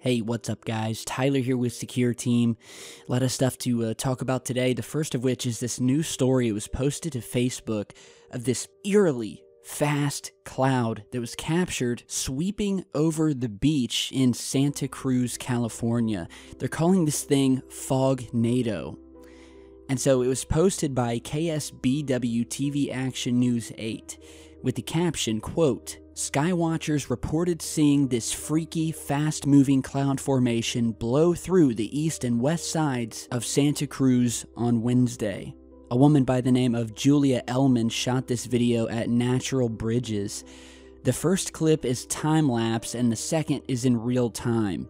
Hey, what's up guys? Tyler here with Secureteam. A lot of stuff to talk about today, the first of which is this new story. It was posted to Facebook of this eerily fast cloud that was captured sweeping over the beach in Santa Cruz, California. They're calling this thing Fognado. And so it was posted by KSBW TV Action News 8 with the caption, quote, "Skywatchers reported seeing this freaky, fast-moving cloud formation blow through the east and west sides of Santa Cruz on Wednesday." A woman by the name of Julia Ellman shot this video at Natural Bridges. The first clip is time-lapse and the second is in real time.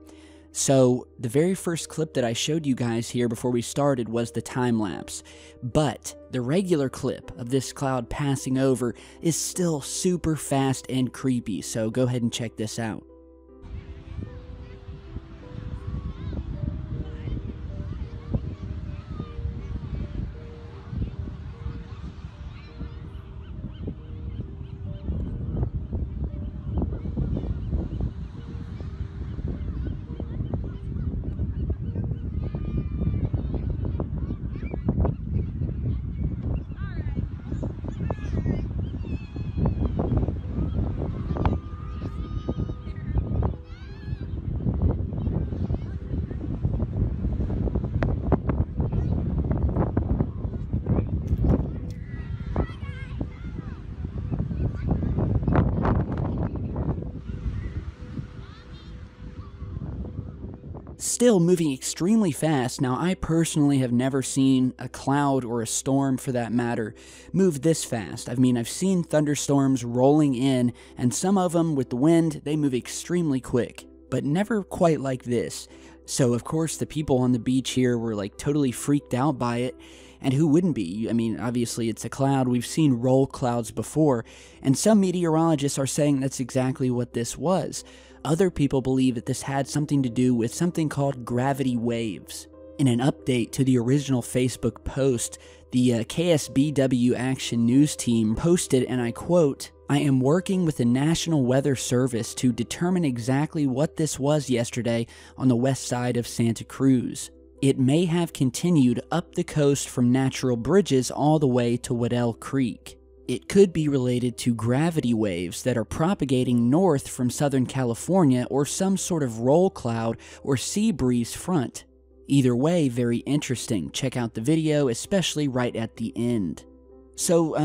So, the very first clip that I showed you guys here before we started was the time-lapse, but the regular clip of this cloud passing over is still super fast and creepy, so go ahead and check this out. Still moving extremely fast. Now, I personally have never seen a cloud, or a storm for that matter, move this fast. I mean, I've seen thunderstorms rolling in, and some of them, with the wind, they move extremely quick, but never quite like this. So, of course, the people on the beach here were, like, totally freaked out by it, and who wouldn't be? I mean, obviously, it's a cloud. We've seen roll clouds before, and some meteorologists are saying that's exactly what this was. Other people believe that this had something to do with something called gravity waves. In an update to the original Facebook post, the KSBW Action News team posted, and I quote, "I am working with the National Weather Service to determine exactly what this was yesterday on the west side of Santa Cruz. It may have continued up the coast from Natural Bridges all the way to Waddell Creek. It could be related to gravity waves that are propagating north from Southern California, or some sort of roll cloud or sea breeze front. Either way, very interesting. Check out the video, especially right at the end." So,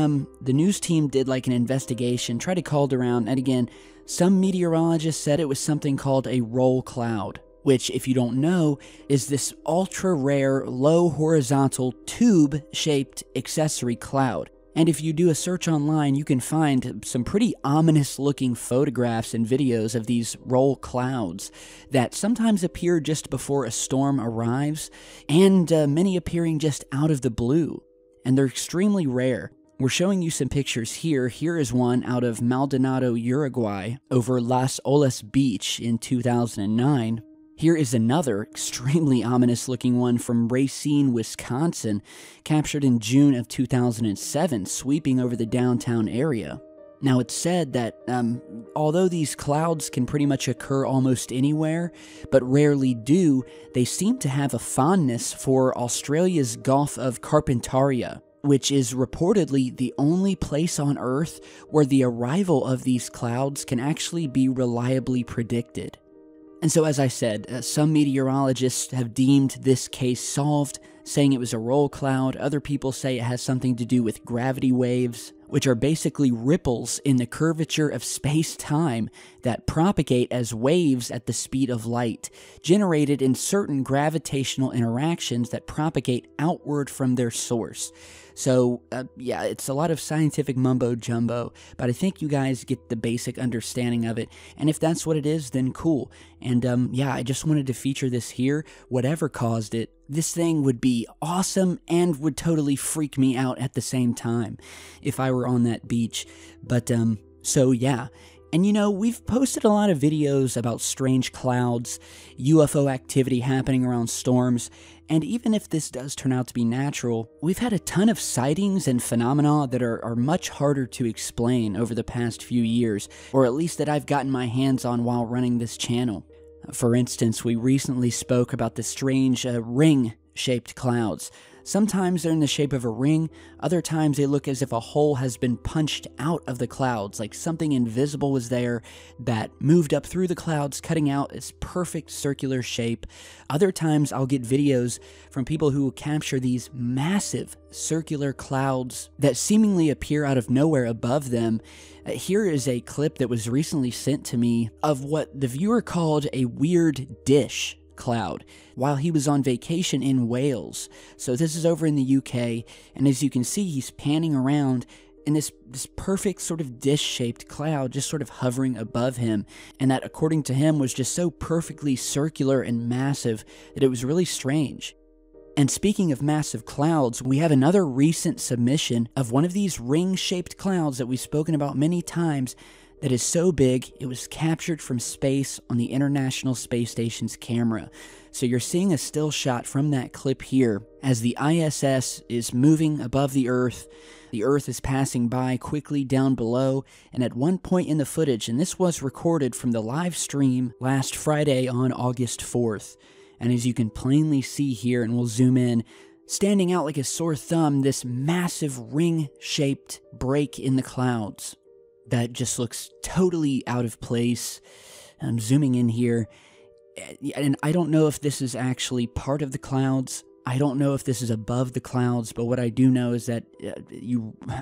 the news team did like an investigation, tried to call it around, and again, some meteorologists said it was something called a roll cloud, which, if you don't know, is this ultra-rare, low horizontal, tube-shaped accessory cloud. And if you do a search online, you can find some pretty ominous-looking photographs and videos of these roll clouds that sometimes appear just before a storm arrives, and many appearing just out of the blue. And they're extremely rare. We're showing you some pictures here. Here is one out of Maldonado, Uruguay, over Las Olas Beach in 2009. Here is another extremely ominous-looking one from Racine, Wisconsin, captured in June of 2007, sweeping over the downtown area. Now, it's said that although these clouds can pretty much occur almost anywhere, but rarely do, they seem to have a fondness for Australia's Gulf of Carpentaria, which is reportedly the only place on Earth where the arrival of these clouds can actually be reliably predicted. And so, as I said, some meteorologists have deemed this case solved, saying it was a roll cloud. Other people say it has something to do with gravity waves, which are basically ripples in the curvature of space-time that propagate as waves at the speed of light, generated in certain gravitational interactions that propagate outward from their source. So, yeah, it's a lot of scientific mumbo-jumbo, but I think you guys get the basic understanding of it, and if that's what it is, then cool. And, yeah, I just wanted to feature this here. Whatever caused it, this thing would be awesome and would totally freak me out at the same time if I were on that beach. But, so yeah. And you know, we've posted a lot of videos about strange clouds, UFO activity happening around storms, and even if this does turn out to be natural, we've had a ton of sightings and phenomena that are much harder to explain over the past few years, or at least that I've gotten my hands on while running this channel. For instance, we recently spoke about the strange ring-shaped clouds. Sometimes they're in the shape of a ring, other times they look as if a hole has been punched out of the clouds, like something invisible was there that moved up through the clouds, cutting out its perfect circular shape. Other times I'll get videos from people who capture these massive circular clouds that seemingly appear out of nowhere above them. Here is a clip that was recently sent to me of what the viewer called a weird dish cloud while he was on vacation in Wales. So this is over in the UK, and as you can see, he's panning around in this perfect sort of dish-shaped cloud just sort of hovering above him, and that, according to him, was just so perfectly circular and massive that it was really strange. And speaking of massive clouds, we have another recent submission of one of these ring-shaped clouds that we've spoken about many times that is so big it was captured from space on the International Space Station's camera. So you're seeing a still shot from that clip here as the ISS is moving above the Earth. The Earth is passing by quickly down below, and at one point in the footage, and this was recorded from the live stream last Friday on August 4th, and as you can plainly see here, and we'll zoom in, standing out like a sore thumb, this massive ring-shaped break in the clouds that just looks totally out of place. I'm zooming in here, and I don't know if this is actually part of the clouds. I don't know if this is above the clouds, but what I do know is that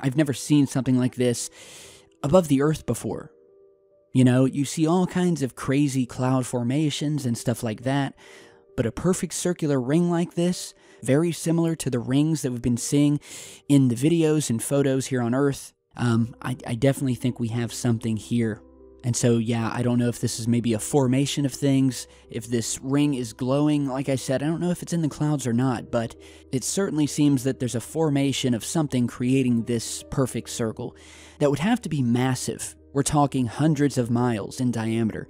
I've never seen something like this above the Earth before. You know, you see all kinds of crazy cloud formations and stuff like that, but a perfect circular ring like this, very similar to the rings that we've been seeing in the videos and photos here on Earth, I definitely think we have something here. And so, yeah, I don't know if this is maybe a formation of things, if this ring is glowing. Like I said, I don't know if it's in the clouds or not, but it certainly seems that there's a formation of something creating this perfect circle that would have to be massive. We're talking hundreds of miles in diameter.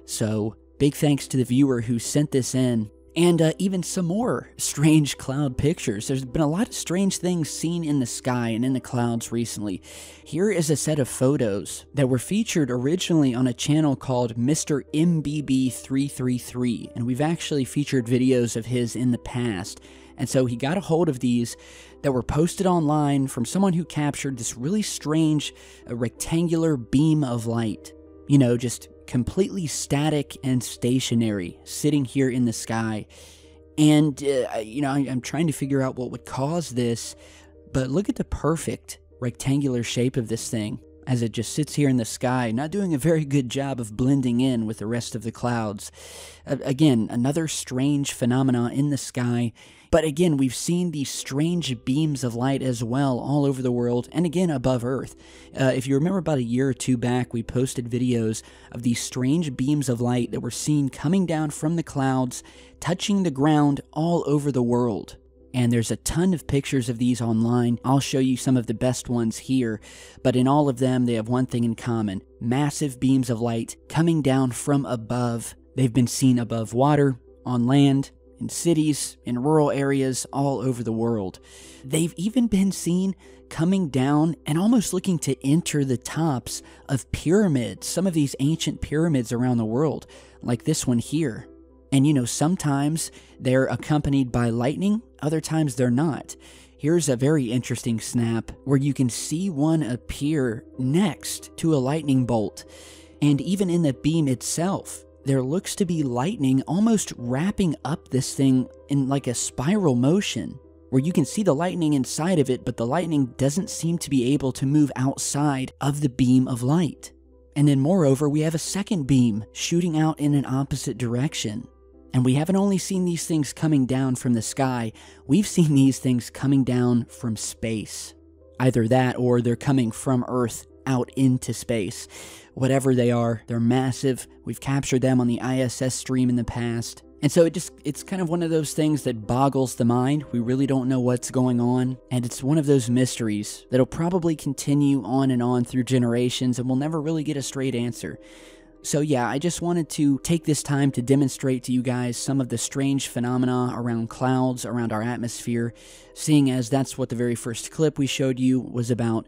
So, big thanks to the viewer who sent this in. And even some more strange cloud pictures. There's been a lot of strange things seen in the sky and in the clouds recently. Here is a set of photos that were featured originally on a channel called Mr. MBB333, and we've actually featured videos of his in the past. And so he got a hold of these that were posted online from someone who captured this really strange rectangular beam of light. You know, just completely static and stationary, sitting here in the sky. And, you know, I'm trying to figure out what would cause this, but look at the perfect rectangular shape of this thing as it just sits here in the sky, not doing a very good job of blending in with the rest of the clouds. Again, another strange phenomenon in the sky. But again, we've seen these strange beams of light as well all over the world, and again above Earth. If you remember about a year or two back, we posted videos of these strange beams of light that were seen coming down from the clouds, touching the ground all over the world. And there's a ton of pictures of these online. I'll show you some of the best ones here, but in all of them, they have one thing in common: massive beams of light coming down from above. They've been seen above water, on land, in cities, in rural areas all over the world. They've even been seen coming down and almost looking to enter the tops of pyramids, some of these ancient pyramids around the world, like this one here. And you know, sometimes they're accompanied by lightning, other times they're not. Here's a very interesting snap where you can see one appear next to a lightning bolt. And even in the beam itself, there looks to be lightning almost wrapping up this thing in like a spiral motion, where you can see the lightning inside of it, but the lightning doesn't seem to be able to move outside of the beam of light. And then moreover, we have a second beam shooting out in an opposite direction. And we haven't only seen these things coming down from the sky, we've seen these things coming down from space. Either that or they're coming from Earth out into space. Whatever they are, they're massive. We've captured them on the ISS stream in the past. And so it's kind of one of those things that boggles the mind. We really don't know what's going on. And it's one of those mysteries that'll probably continue on through generations, and we'll never really get a straight answer. So yeah, I just wanted to take this time to demonstrate to you guys some of the strange phenomena around clouds, around our atmosphere, seeing as that's what the very first clip we showed you was about.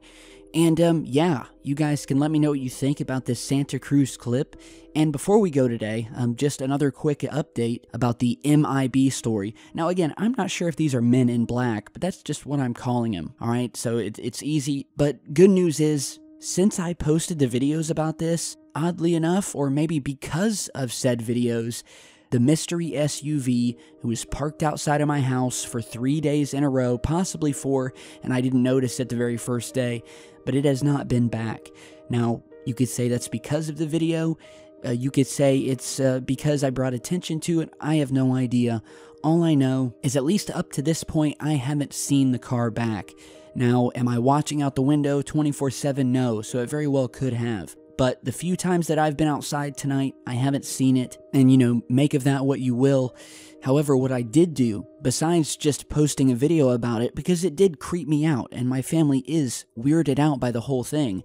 And yeah, you guys can let me know what you think about this Santa Cruz clip. And before we go today, just another quick update about the MIB story. Now again, I'm not sure if these are men in black, but that's just what I'm calling them, alright? So it's easy. But good news is, since I posted the videos about this, oddly enough, or maybe because of said videos, the mystery SUV who was parked outside of my house for 3 days in a row, possibly 4, and I didn't notice it the very first day, but it has not been back. Now, you could say that's because of the video. You could say it's because I brought attention to it. I have no idea. All I know is at least up to this point, I haven't seen the car back. Now, am I watching out the window 24/7? No, so it very well could have. But the few times that I've been outside tonight, I haven't seen it, and you know, make of that what you will. However, what I did do, besides just posting a video about it, because it did creep me out, and my family is weirded out by the whole thing.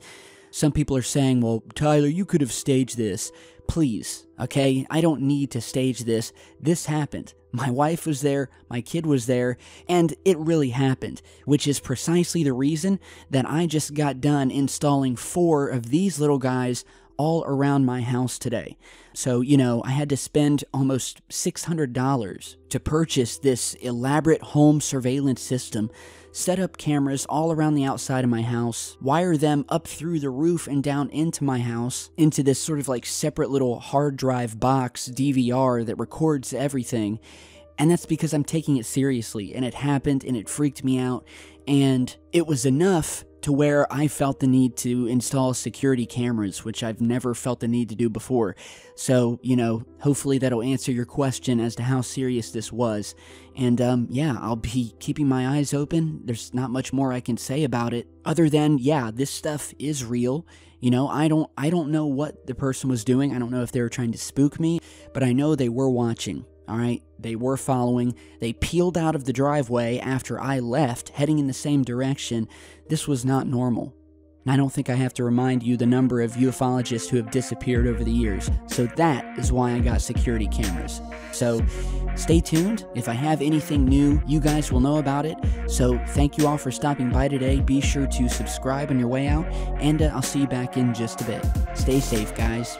Some people are saying, well, Tyler, you could have staged this. Please, okay? I don't need to stage this. This happened. My wife was there, my kid was there, and it really happened, which is precisely the reason that I just got done installing 4 of these little guys all around my house today. So, you know, I had to spend almost $600 to purchase this elaborate home surveillance system, set up cameras all around the outside of my house, wire them up through the roof and down into my house, into this sort of like separate little hard drive box DVR that records everything. And that's because I'm taking it seriously, and it happened, and it freaked me out, and it was enough to where I felt the need to install security cameras, which I've never felt the need to do before. So, you know, hopefully that'll answer your question as to how serious this was. And, yeah, I'll be keeping my eyes open. There's not much more I can say about it, other than, yeah, this stuff is real. You know, I don't know what the person was doing. I don't know if they were trying to spook me, but I know they were watching. Alright, they were following. They peeled out of the driveway after I left, heading in the same direction. This was not normal. And I don't think I have to remind you the number of ufologists who have disappeared over the years. So that is why I got security cameras. So stay tuned. If I have anything new, you guys will know about it. So thank you all for stopping by today. Be sure to subscribe on your way out, and I'll see you back in just a bit. Stay safe, guys.